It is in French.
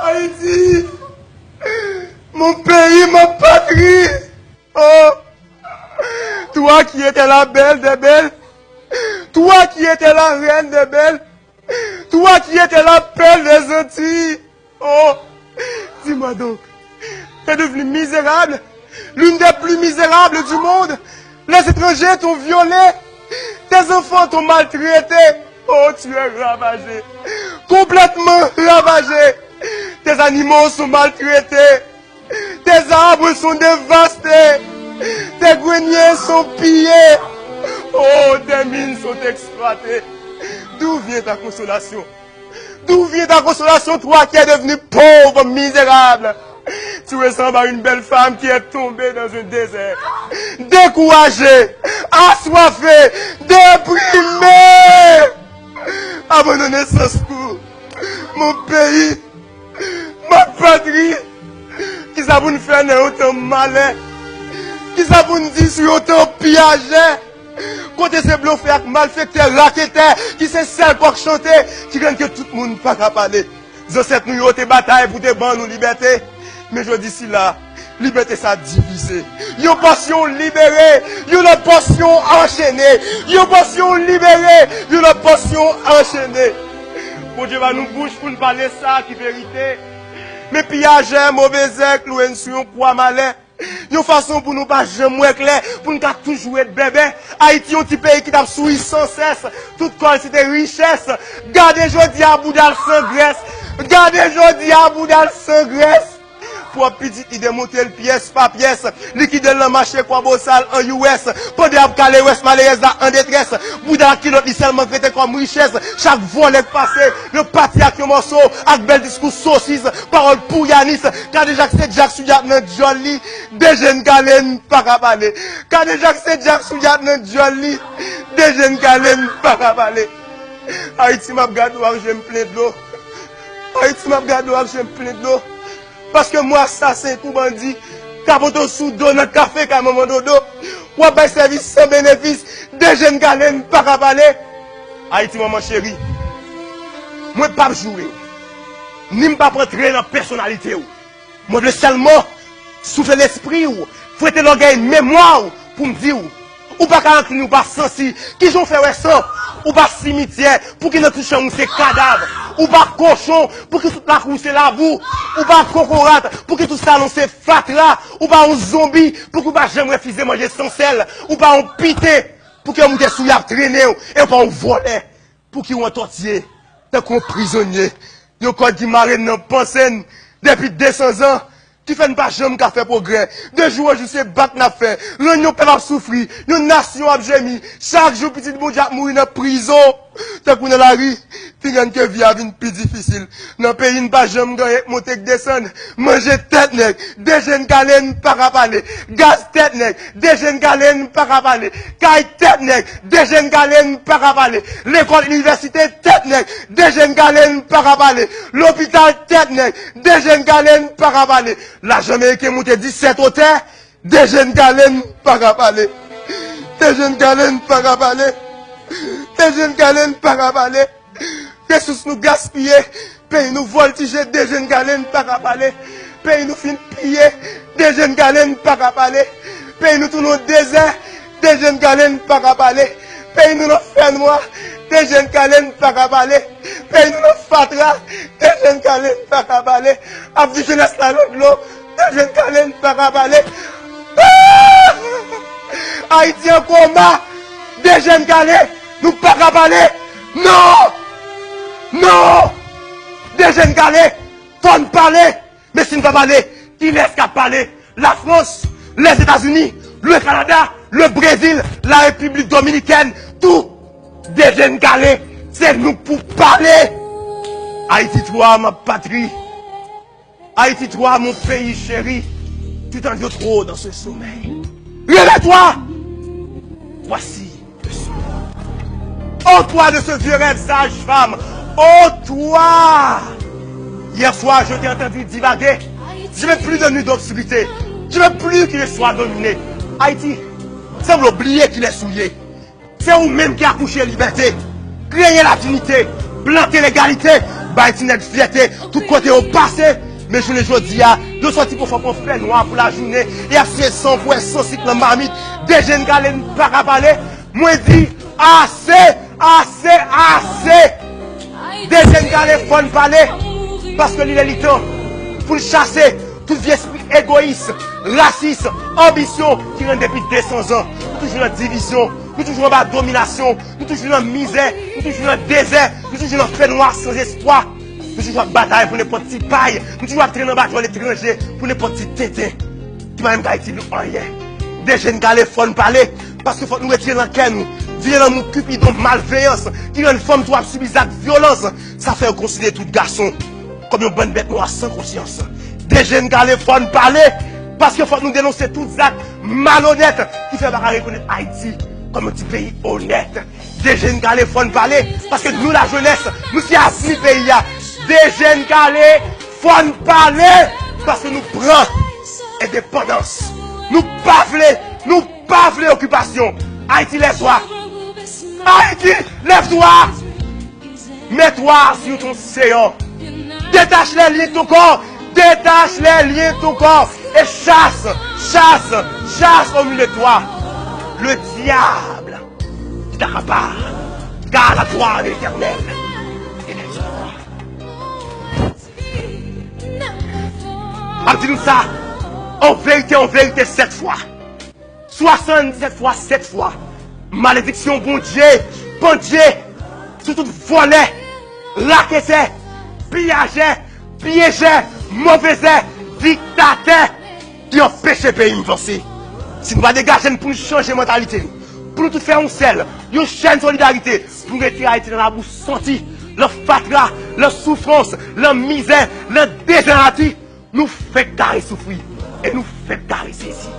Haïti, mon pays, ma patrie. Oh, toi qui étais la belle des belles, toi qui étais la reine des belles, toi qui étais la perle des Antilles. Oh, dis-moi donc, t'es devenu misérable, l'une des plus misérables du monde. Les étrangers t'ont violé, tes enfants t'ont maltraité. Oh, tu es ravagé, complètement ravagé. Tes animaux sont maltraités, tes arbres sont dévastés, tes greniers sont pillés. Oh, tes mines sont exploitées. D'où vient ta consolation? D'où vient ta consolation, toi qui es devenu pauvre, misérable? Tu ressembles à une belle femme qui est tombée dans un désert, découragée, assoiffée, déprimée, abandonnée sans secours. Mon pays, ma patrie, qui ça vous faire autant malin, qui ça vous dit sur autant piégé, côté ces bluffeurs, malfaiteurs, raquetteurs, qui c'est celle pour chanter, qui gagne que tout le monde ne peut pas parler. Ils ont cette nous te bataille pour te ban nous liberté. Mais je dis si là, liberté ça divisé. Une passion libérée, une passion enchaînée, une passion libérée, une passion enchaînée. Bon Dieu va nous bouche pour nous parler ça qui vérité. Mais pillage, mauvais aigle, louer sur un poids malin. Une façon pour nous pas jamais clair, pour nous toujours être bébé. Haïti, un petit pays qui t'a souri sans cesse. Toute quantité de richesse. Gardez jodi à Boudal sans graisse. Gardez jodi à Boudal sans graisse. Pour petite idée monter le pièce par pièce, liquider le marché quoi beau sale en US, pendant que les West malaises en détresse, Bouddha qui l'autre seulement traité comme richesse, chaque volet passé, le parti avec un morceau, avec bel discours saucisse, parole pour Yanis, quand déjà c'est Jack Souyat dans Jolly, des jeunes galènes pas à parler, quand déjà c'est Jack Souyat dans Jolly, des jeunes galènes pas à parler. Haïti m'a gardé j'aime plein de l'eau, Haïti m'a gardé j'aime plein de l'eau. Parce que moi, assassin, tout bandit, capote sous dos, dans le café, qu'à un moment dodo, ou un service sans bénéfice, des jeunes galènes, pas qu'à parler. Haïti, maman chérie, moi, pas jouer, ni pas rentrer dans la personnalité. Moi, je veux seulement souffler l'esprit, ou fouetter l'orgueil, mémoire, pour me dire, ou pas qu'à nous pas sensi, qui j'ont fait ça, ou pas cimetière, pour qu'ils ne touchent pas ces cadavres, ou pas cochon, pour que toute la cour c'est la boue, ou pas cocorate, pour que tout ça c'est fatra, ou pas un zombie, pour que pas jamais refuser manger sans sel, ou pas un pité, pour que vous sous la traîner, et pas un volet, pour qu'ils ont tortillé, tant qu'on prisonnier, yon code qui marine dans pensée, depuis 200 ans, qui fait pas jamais qu'à faire progrès. De jour en jour, c'est battre n'a fait. L'union peut pas souffrir. Une nation a gémi. Chaque jour, petit bon Dieu mourir dans prison. Tant qu'on est la rue, figure que vie a une plus difficile. Dans le pays, ne pas jamais gagner, monter, descendre. Manger tête nègre. Des jeunes galènes pas à parler. Gaz tête nègre. Des jeunes galènes pas à parler. Caille tête nègre. Des jeunes galènes pas à parler. L'école, université tête nègre. Des jeunes galènes pas à parler. L'hôpital tête nègre. Des jeunes galènes pas à parler. La Jamaïque est montée 17 hôtels. Des jeunes galènes pas à parler. Des jeunes galènes pas à parler. Des jeunes galènes pas à parler. Ressources nous gaspiller. Pays nous voltiger. Des jeunes galènes pas à parler. Pays nous fin piller. Des jeunes galènes pas à parler. Pays nous tournons désert. Des jeunes galènes pas à parler. Pays nous fait noir. Des jeunes galènes pas à parler. Pays nous fatra. Des jeunes galènes pas à parler. Abdi jeunesse la l'eau. Des jeunes galènes pas à parler. Haïti en combat. Des jeunes galènes. Nous pas qu'à parler. Non! Non! Des jeunes galets, faut nous parler. Mais si nous ne pas parler, qui laisse qu'à parler? La France, les États-Unis, le Canada, le Brésil, la République Dominicaine, tout. Des jeunes galets, c'est nous pour parler. Haïti, toi, ma patrie. Haïti, toi, mon pays chéri. Tu t'en veux trop dans ce sommeil. Réveille-toi! Voici le sommeil. Oh toi de ce vieux rêve sage-femme, oh toi! Hier soir, je t'ai entendu divaguer. Je ne veux plus de nuit d'obscurité. Je ne veux plus qu'il soit dominé. Haïti, c'est vous oublier qu'il est souillé. C'est vous-même qui a couché la liberté, créé la dignité, planté l'égalité, bah, tu n'es fierté, tout côté au passé. Mais je le dis, nous sortis pour faire un fait noir pour la journée, et après 100 pour 100 cycles dans marmite, des jeunes galets ne pas parler. Moi, dis, assez. Des jeunes galets font parler, parce que l'île est le temps pour chasser tout vieux esprit égoïste, raciste, ambition qui rend depuis 200 ans. Nous toujours en division, nous toujours en domination, nous toujours en misère, nous toujours en désert, nous toujours en fait noir sans espoir. Nous toujours en bataille pour les petits pailles, nous toujours en train de battre l'étranger pour les petits tétés. Qui m'a même dit nous rien. Des jeunes galets font parler, parce qu'il faut nous retirer dans quel nous. Violent nous cupidon malveillance, qui rend une femme doit subir cette violence. Ça fait considérer tout garçon comme une bonne bête noire sans conscience. Des jeunes galets font parler, parce qu'il faut nous dénoncer tous les actes malhonnêtes qui fait reconnaître Haïti comme un petit pays honnête. Des jeunes galets font parler, parce que nous, la jeunesse, nous qui avons le pays. Des jeunes galets font parler, parce que nous prenons indépendance. Nous pas voulons occupation. Haïti, lève-toi. Haïti, lève-toi. Mets-toi sur ton séant. Détache les liens de ton corps. Détache les liens de ton corps. Et chasse au milieu de toi le diable qui t'accapare. Garde à toi l'éternel. Dis-nous ça. En vérité, 7 fois. 77 fois, 7 fois. Malédiction, bon Dieu, sur tout volet, raqueté, piégé, mauvais, dictateur, qui ont péché le pays avancer. Si nous ne dégager pour nous changer de mentalité, pour nous tout faire un seul, une chaîne de solidarité, pour retirer Haïti dans la bouche sentie, le fatra, la souffrance, la misère, le désert, nous fait carré souffrir et nous fait carré saisir.